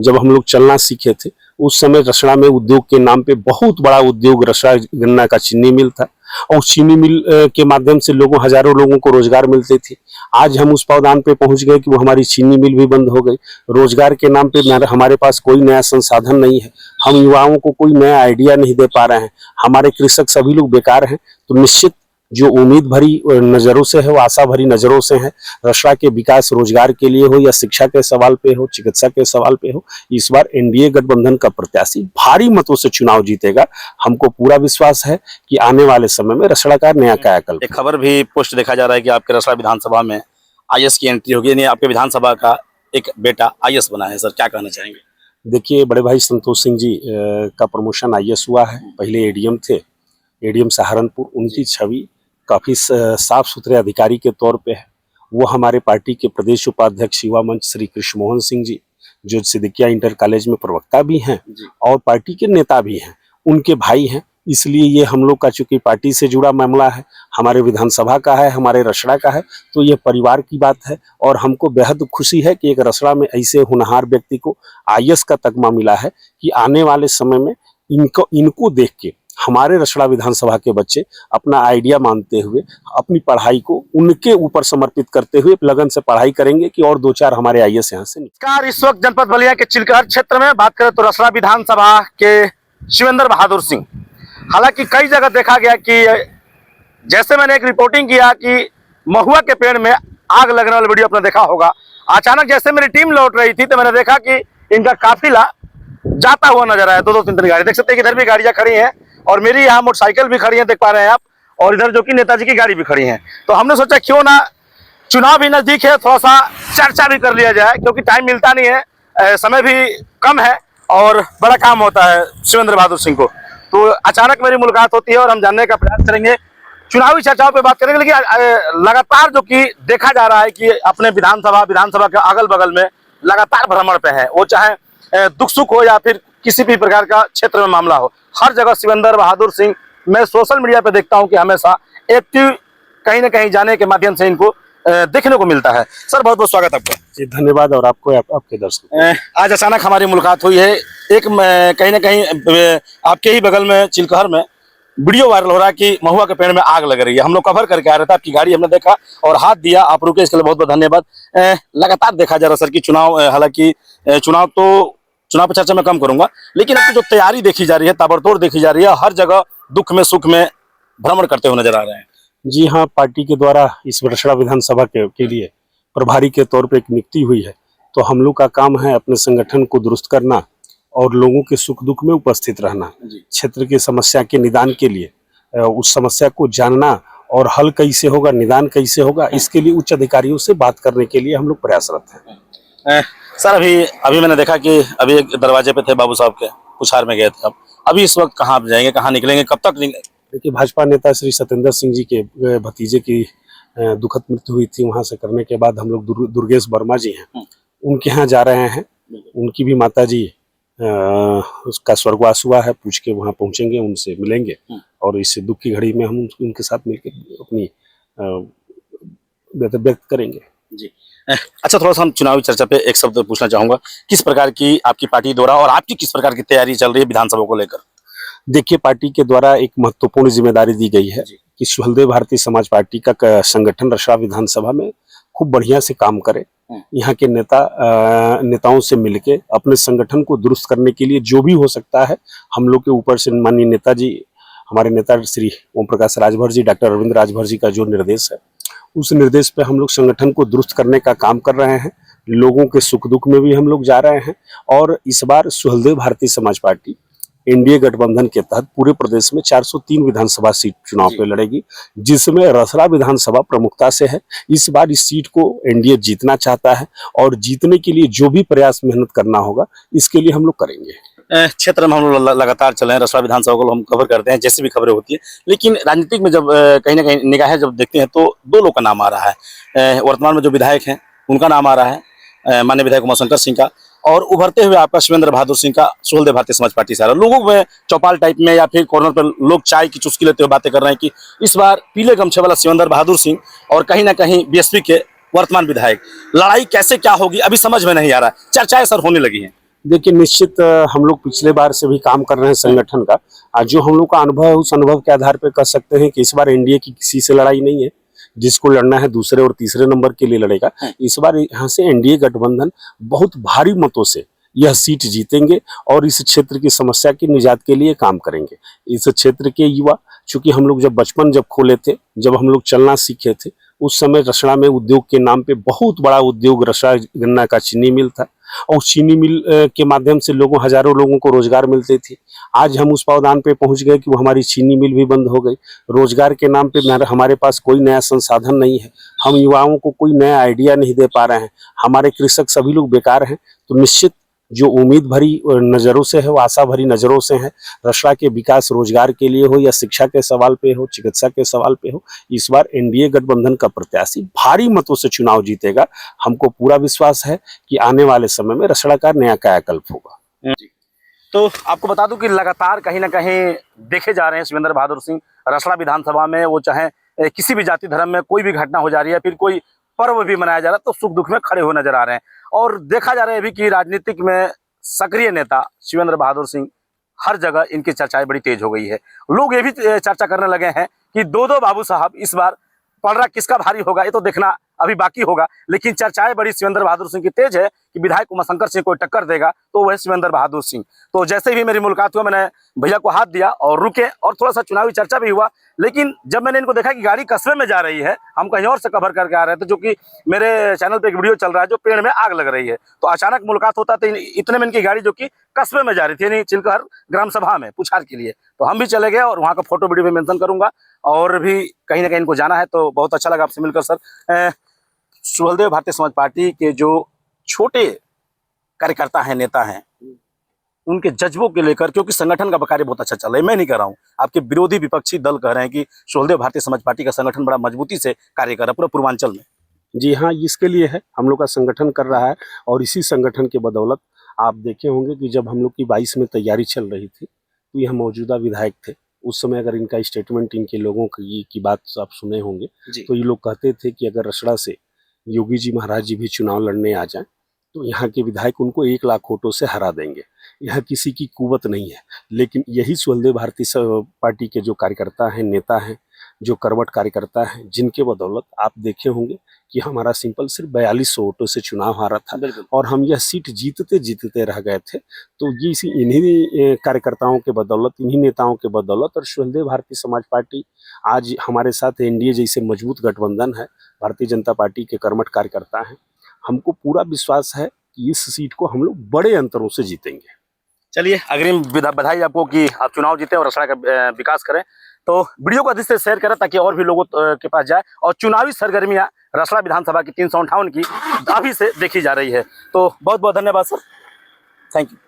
जब हम लोग चलना सीखे थे उस समय रसड़ा में उद्योग के नाम पे बहुत बड़ा उद्योग रसड़ा गन्ना का चीनी मिल था और चीनी मिल के माध्यम से हजारों लोगों को रोजगार मिलते थे। आज हम उस पावदान पे पहुंच गए कि वो हमारी चीनी मिल भी बंद हो गई। रोजगार के नाम पे हमारे पास कोई नया संसाधन नहीं है, हम युवाओं को कोई नया आइडिया नहीं दे पा रहे हैं, हमारे कृषक सभी लोग बेकार हैं। तो निश्चित जो उम्मीद भरी नजरों से है वो आशा भरी नजरों से है। रसड़ा के विकास रोजगार के लिए हो या शिक्षा के सवाल पे हो, चिकित्सा के सवाल पे हो, इस बार एनडीए गठबंधन का प्रत्याशी भारी मतों से चुनाव जीतेगा। हमको पूरा विश्वास है कि आने वाले समय में रसड़ा का नया कायाकल्प। एक खबर भी पोस्ट देखा जा रहा है कि आपके रसड़ा विधानसभा में आईएएस की एंट्री होगी, यानी आपके विधानसभा का एक बेटा आईएएस बना है। सर क्या कहना चाहेंगे? देखिए, बड़े भाई संतोष सिंह जी का प्रमोशन आईएएस हुआ है। पहले एडीएम थे, एडीएम सहारनपुर। उनकी छवि काफी साफ सुथरे अधिकारी के तौर पे है। वो हमारे पार्टी के प्रदेश उपाध्यक्ष युवा मंच श्री कृष्ण मोहन सिंह जी, जो सिद्दीकिया इंटर कॉलेज में प्रवक्ता भी हैं और पार्टी के नेता भी हैं, उनके भाई हैं। इसलिए ये हम लोग का चूंकि पार्टी से जुड़ा मामला है, हमारे विधानसभा का है, हमारे रसड़ा का है, तो ये परिवार की बात है। और हमको बेहद खुशी है कि एक रसड़ा में ऐसे होनहार व्यक्ति को आईएएस का तगमा मिला है कि आने वाले समय में इनको देख के हमारे रसड़ा विधानसभा के बच्चे अपना आइडिया मानते हुए अपनी पढ़ाई को उनके ऊपर समर्पित करते हुए लगन से पढ़ाई करेंगे कि और 2-4 हमारे आईएएस यहाँ से निकल। इस वक्त जनपद बलिया के चिलकहर क्षेत्र में बात करें तो रसड़ा विधानसभा के शिवेंद्र बहादुर सिंह, हालांकि कई जगह देखा गया कि जैसे मैंने एक रिपोर्टिंग किया कि महुआ के पेड़ में आग लगने वाला वीडियो आपने देखा होगा। अचानक जैसे मेरी टीम लौट रही थी तो मैंने देखा कि इनका काफिला जाता हुआ नजर आया। 2-3 गाड़ी देख सकते हैं कि इधर भी गाड़ियां खड़ी हैं और मेरी यहाँ मोटरसाइकिल भी खड़ी है, देख पा रहे हैं आप, और इधर जो कि नेताजी की गाड़ी भी खड़ी है। तो हमने सोचा क्यों ना, चुनाव भी नजदीक है, थोड़ा सा चर्चा भी कर लिया जाए, क्योंकि टाइम मिलता नहीं है, समय भी कम है और बड़ा काम होता है शिवेंद्र बहादुर सिंह को। तो अचानक मेरी मुलाकात होती है और हम जानने का प्रयास करेंगे, चुनावी चर्चाओं पे बात करेंगे। लेकिन लगातार जो कि देखा जा रहा है कि अपने विधानसभा के अगल बगल में लगातार भ्रमण पे है, वो चाहे दुख सुख हो या फिर किसी भी प्रकार का क्षेत्र में मामला हो, हर जगह शिवेंद्र बहादुर सिंह मैं सोशल मीडिया पे देखता हूं कि हमेशा एक्टिव कहीं ना कहीं जाने के माध्यम से इनको देखने को मिलता है। सर बहुत बहुत स्वागत आपका। जी धन्यवाद, और आपको आपके दर्शकों। आज अचानक हमारी मुलाकात हुई है, एक कहीं ना कहीं आपके ही बगल में चिलकहर में वीडियो वायरल हो रहा है कि महुआ के पेड़ में आग लग रही है। हम लोग कवर करके आ रहे थे, आपकी गाड़ी हमने देखा और हाथ दिया, आप रुके, इसके लिए बहुत बहुत धन्यवाद। लगातार देखा जा रहा सर कि चुनाव, हालांकि चुनाव पर चर्चा मैं कम करूंगा, लेकिन आपकी जो तैयारी देखी जा रही है, ताबड़तोड़ देखी जा रही है, हर जगह दुख में सुख में भ्रमण करते हुए नजर आ रहे हैं। जी हाँ, पार्टी के द्वारा इस रसड़ा विधानसभा के लिए प्रभारी के तौर पे एक नियुक्ति हुई है। तो हम लोग का काम है अपने संगठन को दुरुस्त करना और लोगों के सुख दुख में उपस्थित रहना, क्षेत्र की समस्या के निदान के लिए उस समस्या को जानना और हल कैसे होगा, निदान कैसे होगा, इसके लिए उच्च अधिकारियों से बात करने के लिए हम लोग प्रयासरत हैं। सर अभी मैंने देखा कि अभी एक दरवाजे पे थे बाबू साहब के, कुछार में गए थे आप, अभी इस वक्त कहाँ जाएंगे, कहाँ निकलेंगे, कब तक निकलेंगे? देखिए, भाजपा नेता श्री सत्येंद्र सिंह जी के भतीजे की दुखद मृत्यु हुई थी, वहां से करने के बाद हम लोग दुर्गेश वर्मा जी हैं, उनके यहाँ जा रहे हैं। उनकी भी माता जी उसका स्वर्गवास हुआ है, पूछ के वहाँ पहुंचेंगे, उनसे मिलेंगे और इस दुख की घड़ी में हम उनके साथ मिलकर अपनी व्यक्त करेंगे। जी अच्छा, थोड़ा सा हम चुनावी चर्चा पे एक शब्द पूछना चाहूंगा, किस प्रकार की आपकी पार्टी द्वारा और आपकी किस प्रकार की तैयारी चल रही है विधानसभा को लेकर? देखिए, पार्टी के द्वारा एक महत्वपूर्ण जिम्मेदारी दी गई है कि सुहलदेव भारतीय समाज पार्टी का संगठन रसड़ा विधानसभा में खूब बढ़िया से काम करे। यहाँ के नेताओं से मिलके अपने संगठन को दुरुस्त करने के लिए जो भी हो सकता है, हम लोग के ऊपर से माननीय नेताजी, हमारे नेता श्री ओम प्रकाश राजभर जी, डॉक्टर अरविंद राजभर जी का जो निर्देश है, उस निर्देश पे हम लोग संगठन को दुरुस्त करने का काम कर रहे हैं। लोगों के सुख दुख में भी हम लोग जा रहे हैं और इस बार सुहलदेव भारतीय समाज पार्टी एनडीए गठबंधन के तहत पूरे प्रदेश में 403 विधानसभा सीट चुनाव पे लड़ेगी, जिसमें रसड़ा विधानसभा प्रमुखता से है। इस बार इस सीट को एनडीए जीतना चाहता है और जीतने के लिए जो भी प्रयास मेहनत करना होगा, इसके लिए हम लोग करेंगे। क्षेत्र में हम लोग लगातार चले हैं, रसड़ा विधानसभा को हम कवर करते हैं, जैसी भी खबरें होती है, लेकिन राजनीतिक में जब कहीं ना कहीं निगाहें जब देखते हैं तो 2 लोग का नाम आ रहा है। वर्तमान में जो विधायक हैं उनका नाम आ रहा है, माननीय विधायक उमाशंकर सिंह का, और उभरते हुए आपका शिवेंद्र बहादुर सिंह का सुहलदेव भारतीय समाज पार्टी से आ रहा है। लोगों में चौपाल टाइप में या फिर कॉर्नर पर लोग चाय की चुस्की लेते हुए बातें कर रहे हैं कि इस बार पीले गमछे वाला शिवेंद्र बहादुर सिंह और कहीं ना कहीं बीएसपी के वर्तमान विधायक, लड़ाई कैसे क्या होगी अभी समझ में नहीं आ रहा है, चर्चाएं सर होने लगी हैं। देखिए निश्चित हम लोग पिछले बार से भी काम कर रहे हैं संगठन का। आज जो हम लोग का अनुभव है उस अनुभव के आधार पर कह सकते हैं कि इस बार एनडीए की किसी से लड़ाई नहीं है। जिसको लड़ना है दूसरे और तीसरे नंबर के लिए लड़ेगा। इस बार यहाँ से एनडीए गठबंधन बहुत भारी मतों से यह सीट जीतेंगे और इस क्षेत्र की समस्या की निजात के लिए काम करेंगे। इस क्षेत्र के युवा, चूंकि हम लोग जब बचपन जब खोले थे, जब हम लोग चलना सीखे थे, उस समय रसड़ा में उद्योग के नाम पे बहुत बड़ा उद्योग रसड़ा गन्ना का चीनी मिल था और चीनी मिल के माध्यम से हजारों लोगों को रोजगार मिलते थे। आज हम उस पावदान पे पहुंच गए कि वो हमारी चीनी मिल भी बंद हो गई। रोजगार के नाम पे हमारे पास कोई नया संसाधन नहीं है। हम युवाओं को कोई नया आइडिया नहीं दे पा रहे हैं। हमारे कृषक सभी लोग बेकार हैं। तो निश्चित जो उम्मीद भरी नज़रों से है, वो आशा भरी नज़रों से है। रसड़ा के विकास रोजगार के लिए हो या शिक्षा के सवाल पे हो, चिकित्सा के सवाल पे हो, इस बार एनडीए गठबंधन का प्रत्याशी भारी मतों से चुनाव जीतेगा। हमको पूरा विश्वास है कि आने वाले समय में रसड़ा का नया कायाकल्प होगा। तो आपको बता दूं कि लगातार कहीं ना कहीं देखे जा रहे हैं शिवेंद्र बहादुर सिंह रसड़ा विधानसभा में, वो चाहे किसी भी जाति धर्म में कोई भी घटना हो जा रही है, फिर कोई पर्व भी मनाया जा रहा है, तो सुख दुख में खड़े हो नजर आ रहे हैं। और देखा जा रहा है अभी कि राजनीतिक में सक्रिय नेता शिवेंद्र बहादुर सिंह, हर जगह इनकी चर्चाएं बड़ी तेज हो गई है। लोग ये भी चर्चा करने लगे हैं कि दो बाबू साहब इस बार पलड़ा किसका भारी होगा, ये तो देखना अभी बाकी होगा। लेकिन चर्चाएं बड़ी शिवेंद्र बहादुर सिंह की तेज है कि विधायक उमाशंकर सिंह कोई टक्कर देगा तो वह शिवेंद्र बहादुर सिंह। तो जैसे भी मेरी मुलाकात हुआ, मैंने भैया को हाथ दिया और रुके और थोड़ा सा चुनावी चर्चा भी हुआ। लेकिन जब मैंने इनको देखा कि गाड़ी कस्बे में जा रही है, हम कहीं और से कवर करके आ रहे थे, जो कि मेरे चैनल पे एक वीडियो चल रहा है जो पेड़ में आग लग रही है, तो अचानक मुलाकात होता तो इतने में इनकी गाड़ी जो कि कस्बे में जा रही थी, यानी चिलकहर ग्राम सभा में पुछार के लिए, तो हम भी चले गए और वहाँ का फोटो वीडियो में मेंशन करूंगा। और भी कहीं ना कहीं इनको जाना है। तो बहुत अच्छा लगा आपसे मिलकर सर। सुहलदेव भारतीय समाज पार्टी के जो छोटे कार्यकर्ता हैं, नेता हैं, उनके जज्बों के लेकर, क्योंकि संगठन का कार्य बहुत अच्छा चल रहा है, मैं नहीं कह रहा हूं, आपके विरोधी विपक्षी दल कह रहे हैं कि सुहलदेव भारतीय समाज पार्टी का संगठन बड़ा मजबूती से कार्य कर रहा है पूरे पूर्वांचल में। जी हाँ, इसके लिए है हम लोग का संगठन कर रहा है। और इसी संगठन के बदौलत आप देखे होंगे कि जब हम लोग की 22 में तैयारी चल रही थी, तो यह मौजूदा विधायक थे उस समय। अगर इनका स्टेटमेंट, इनके लोगों की बात आप सुने होंगे, तो ये लोग कहते थे कि अगर रसड़ा से योगी जी महाराज जी भी चुनाव लड़ने आ जाएं तो यहाँ के विधायक उनको 1 लाख वोटों से हरा देंगे। यह किसी की कुवत नहीं है, लेकिन यही सुहलदेव भारतीय पार्टी के जो कार्यकर्ता हैं, नेता हैं, जो करवट कार्यकर्ता हैं, जिनके बदौलत आप देखे होंगे कि हमारा सिंपल सिर्फ 4200 वोटों से चुनाव हारा था और हम यह सीट जीतते जीतते रह गए थे। तो ये इन्हीं कार्यकर्ताओं के बदौलत, इन्हीं नेताओं के बदौलत, और सुहलदेव भारतीय समाज पार्टी आज हमारे साथ एनडीए जैसे मजबूत गठबंधन है, भारतीय जनता पार्टी के कर्मठ कार्यकर्ता हैं। हमको पूरा विश्वास है कि इस सीट को हम लोग बड़े अंतरों से जीतेंगे। चलिए, अग्रिम बधाई आपको कि आप चुनाव जीते और रसड़ा का विकास करें। तो वीडियो को अधिक से शेयर करें ताकि और भी लोगों के पास जाए। और चुनावी सरगर्मियां रसड़ा विधानसभा की 358 की अभी से देखी जा रही है। तो बहुत बहुत धन्यवाद सर, थैंक यू।